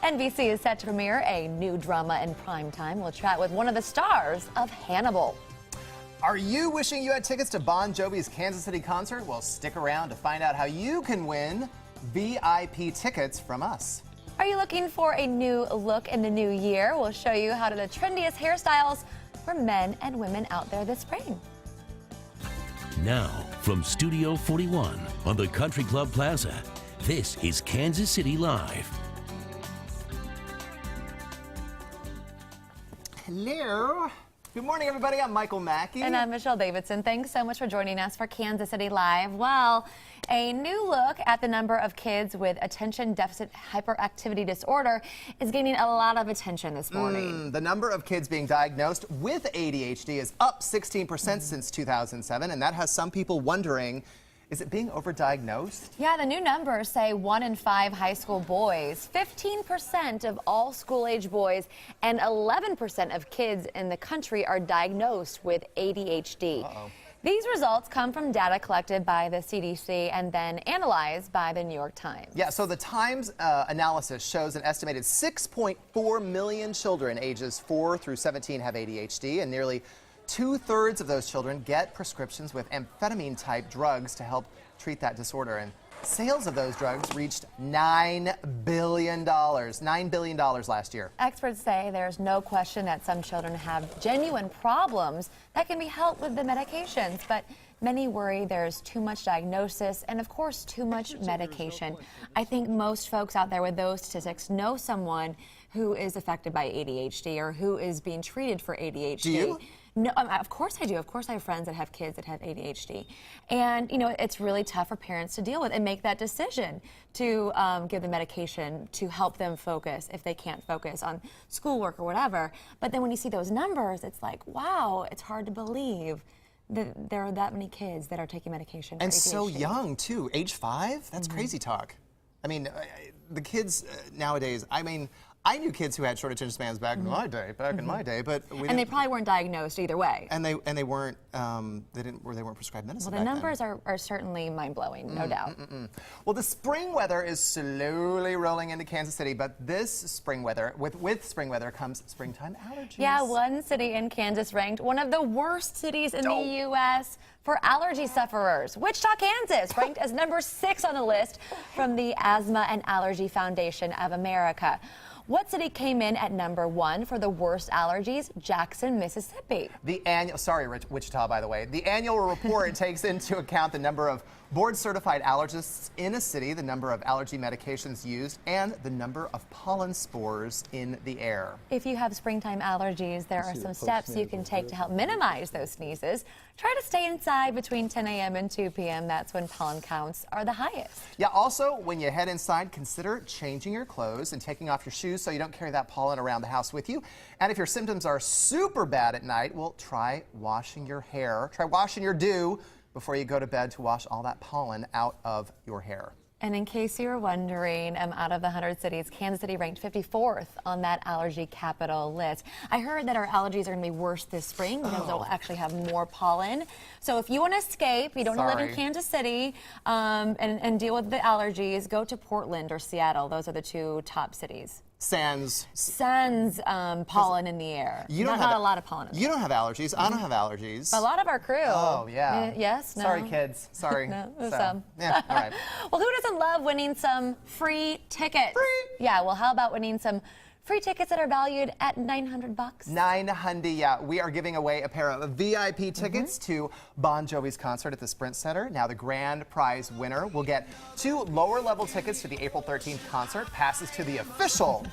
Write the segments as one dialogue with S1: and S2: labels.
S1: NBC is set to premiere a new drama in primetime. We'll chat with one of the stars of Hannibal.
S2: Are you wishing you had tickets to Bon Jovi's Kansas City concert? Well, stick around to find out how you can win VIP tickets from us.
S1: Are you looking for a new look in the new year? We'll show you how to the trendiest hairstyles for men and women out there this spring.
S3: Now, from Studio 41 on the Country Club Plaza, this is Kansas City Live.
S2: Hello. Good morning, everybody. I'm Michael Mackey.
S1: And I'm Michelle Davidson. Thanks so much for joining us for Kansas City Live. Well, a new look at the number of kids with attention deficit hyperactivity disorder is gaining a lot of attention this morning.
S2: The number of kids being diagnosed with ADHD is up 16% since 2007, and that has some people wondering, is it being overdiagnosed?
S1: Yeah, the new numbers say 1 in 5 high school boys, 15% of all school-age boys, and 11% of kids in the country are diagnosed with ADHD. These results come from data collected by the CDC and then analyzed by the New York Times.
S2: Yeah, so the Times analysis shows an estimated 6.4 million children ages 4 through 17 have ADHD, and nearly 2/3 of those children get prescriptions with amphetamine-type drugs to help treat that disorder. And sales of those drugs reached $9 billion last year.
S1: Experts say there's no question that some children have genuine problems that can be helped with the medications, but many worry there's too much diagnosis and, of course, too much medication. I think most folks out there with those statistics know someone who is affected by ADHD or who is being treated for ADHD.
S2: Do you?
S1: No, of course I do. Of course I have friends that have kids that have ADHD. And, you know, it's really tough for parents to deal with and make that decision to give them medication to help them focus if they can't focus on schoolwork or whatever. But then when you see those numbers, it's like, wow, it's hard to believe that there are that many kids that are taking medication for
S2: And
S1: ADHD.
S2: so young, too. Age 5? That's crazy talk. I mean, the kids nowadays, I knew kids who had short attention spans back in my day, but
S1: and they probably weren't diagnosed either way.
S2: And they weren't they weren't prescribed medicine.
S1: Well, the numbers are certainly mind-blowing, no doubt.
S2: Well, the spring weather is slowly rolling into Kansas City, but this spring weather, with spring weather comes springtime allergies.
S1: Yeah, one city in Kansas ranked one of the worst cities in the U.S. for allergy sufferers. Wichita, Kansas, ranked as number 6 on the list from the Asthma and Allergy Foundation of America. What city came in at number 1 for the worst allergies? Jackson, Mississippi.
S2: Wichita, by the way. The annual report takes into account the number of board-certified allergists in a city, the number of allergy medications used, and the number of pollen spores in the air.
S1: If you have springtime allergies, there are some steps you can take to help minimize those sneezes. Try to stay inside between 10 a.m. and 2 p.m. That's when pollen counts are the highest.
S2: Yeah, also, when you head inside, consider changing your clothes and taking off your shoes so you don't carry that pollen around the house with you. And if your symptoms are super bad at night, well, try washing your hair. Try washing your dew before you go to bed to wash all that pollen out of your hair.
S1: And in case you were wondering, out of the 100 cities, Kansas City ranked 54th on that allergy capital list. I heard that our allergies are going to be worse this spring because they'll actually have more pollen. So if you want to escape, you don't want to live in Kansas City and deal with the allergies, go to Portland or Seattle. Those are the 2 top cities.
S2: Sans
S1: pollen in the air. Not a lot of pollen in the air.
S2: You don't have allergies. I don't have allergies.
S1: A lot of our crew.
S2: Oh, yeah.
S1: Yes? No?
S2: Sorry, kids. Sorry.
S1: No,
S2: so,
S1: some.
S2: Yeah, all right.
S1: Well, who doesn't love winning some free tickets?
S2: Free?
S1: Yeah, well, how about winning some free tickets that are valued at $900?
S2: $900, yeah. We are giving away a pair of VIP tickets to Bon Jovi's concert at the Sprint Center. Now, the grand prize winner will get 2 lower-level tickets to the April 13th concert, passes to the official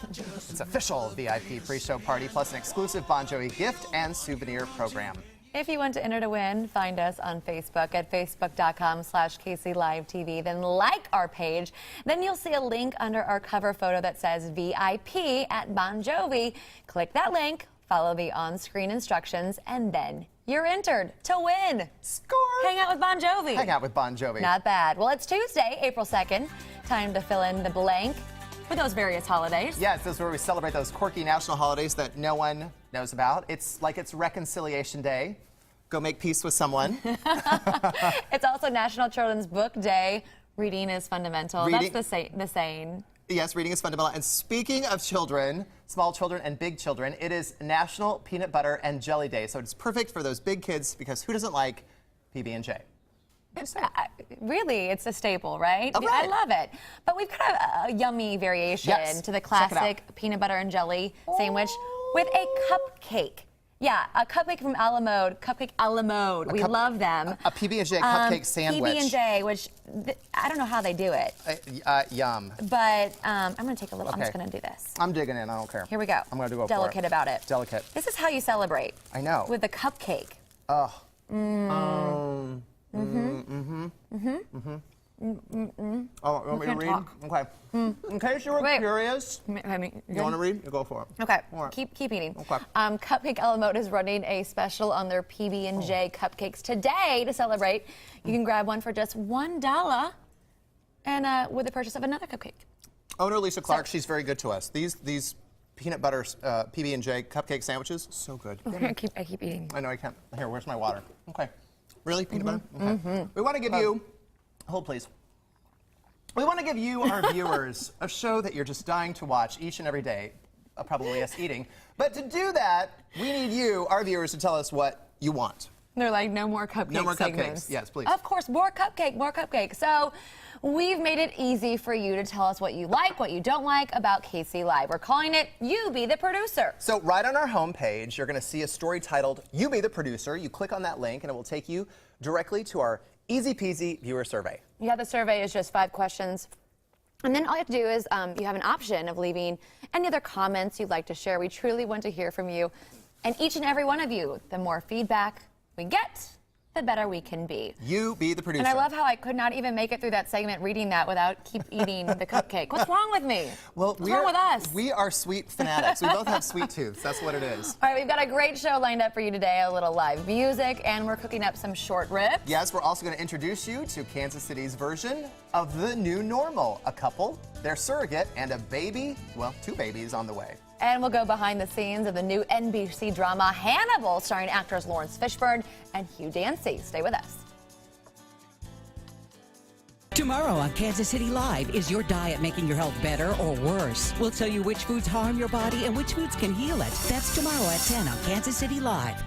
S2: VIP pre-show party, plus an exclusive Bon Jovi gift and souvenir program.
S1: If you want to enter to win, find us on Facebook at facebook.com/KCLiveTV. Then like our page. Then you'll see a link under our cover photo that says VIP at Bon Jovi. Click that link, follow the on-screen instructions, and then you're entered to win.
S2: Score!
S1: Hang out with Bon Jovi.
S2: Hang out with Bon Jovi.
S1: Not bad. Well, it's Tuesday, April 2nd. Time to fill in the blank with those various holidays.
S2: Yes, this is where we celebrate those quirky national holidays that no one knows about. It's like it's Reconciliation Day. Go make peace with someone.
S1: It's also National Children's Book Day. Reading is fundamental.
S2: Reading.
S1: That's the saying.
S2: Yes, reading is fundamental. And speaking of children, small children and big children, it is National Peanut Butter and Jelly Day. So it's perfect for those big kids because who doesn't like PB&J?
S1: Really, it's a staple, right?
S2: All right.
S1: I love it. But we've got a yummy variation
S2: Yes,
S1: to the
S2: check it out.
S1: classic peanut butter and jelly sandwich with a cupcake. Yeah, a cupcake from A La Mode. Cupcake A La Mode. We love them.
S2: A PB&J cupcake sandwich.
S1: PB&J, which I don't know how they do it.
S2: Yum.
S1: But I'm going to take a little. I'm just
S2: Okay.
S1: going to do this.
S2: I'm digging in. I don't care.
S1: Here we go.
S2: I'm going to go
S1: Delicate
S2: for it.
S1: about it.
S2: Delicate.
S1: This is how you celebrate.
S2: I know.
S1: With a cupcake.
S2: Oh. Oh, you want me to
S1: can't
S2: read?
S1: talk.
S2: Okay. In case you were
S1: Wait.
S2: curious,
S1: I mean,
S2: you want to read? You go for it.
S1: Okay,
S2: All right.
S1: keep eating.
S2: Okay.
S1: Cupcake A La Mode is running a special on their PB&J cupcakes today to celebrate. You can grab one for just $1 and with the purchase of another cupcake.
S2: Owner Lisa Clark, she's very good to us. These peanut butter PB&J cupcake sandwiches, so good.
S1: I keep eating.
S2: I know I can't. Here, where's my water? Okay. Really? Peanut butter? Okay. We want to give you, hold please. We want to give you, our viewers, a show that you're just dying to watch each and every day, probably us eating. But to do that, we need you, our viewers, to tell us what you want.
S1: They're like, no more cupcake
S2: No more
S1: segments.
S2: cupcakes. Yes, please.
S1: Of course, more cupcake, more cupcake. So we've made it easy for you to tell us what you like, what you don't like about KC Live. We're calling it You Be the Producer.
S2: So right on our homepage, you're going to see a story titled You Be the Producer. You click on that link and it will take you directly to our easy peasy viewer survey.
S1: Yeah, the survey is just 5 questions. And then all you have to do is you have an option of leaving any other comments you'd like to share. We truly want to hear from you. And each and every one of you, the more feedback we get, the better we can be.
S2: You be the producer.
S1: And I love how I could not even make it through that segment reading that without keep eating the cupcake. What's wrong with me?
S2: Well,
S1: What's wrong with us?
S2: We are sweet fanatics. We both have sweet tooths. That's what it is.
S1: All right, we've got a great show lined up for you today, a little live music, and we're cooking up some short ribs.
S2: Yes, we're also going to introduce you to Kansas City's version of the new normal. A couple, their surrogate, and a baby, well, 2 babies on the way.
S1: And we'll go behind the scenes of the new NBC drama Hannibal, starring actors Lawrence Fishburne and Hugh Dancy. Stay with us.
S4: Tomorrow on Kansas City Live, is your diet making your health better or worse? We'll tell you which foods harm your body and which foods can heal it. That's tomorrow at 10 on Kansas City Live.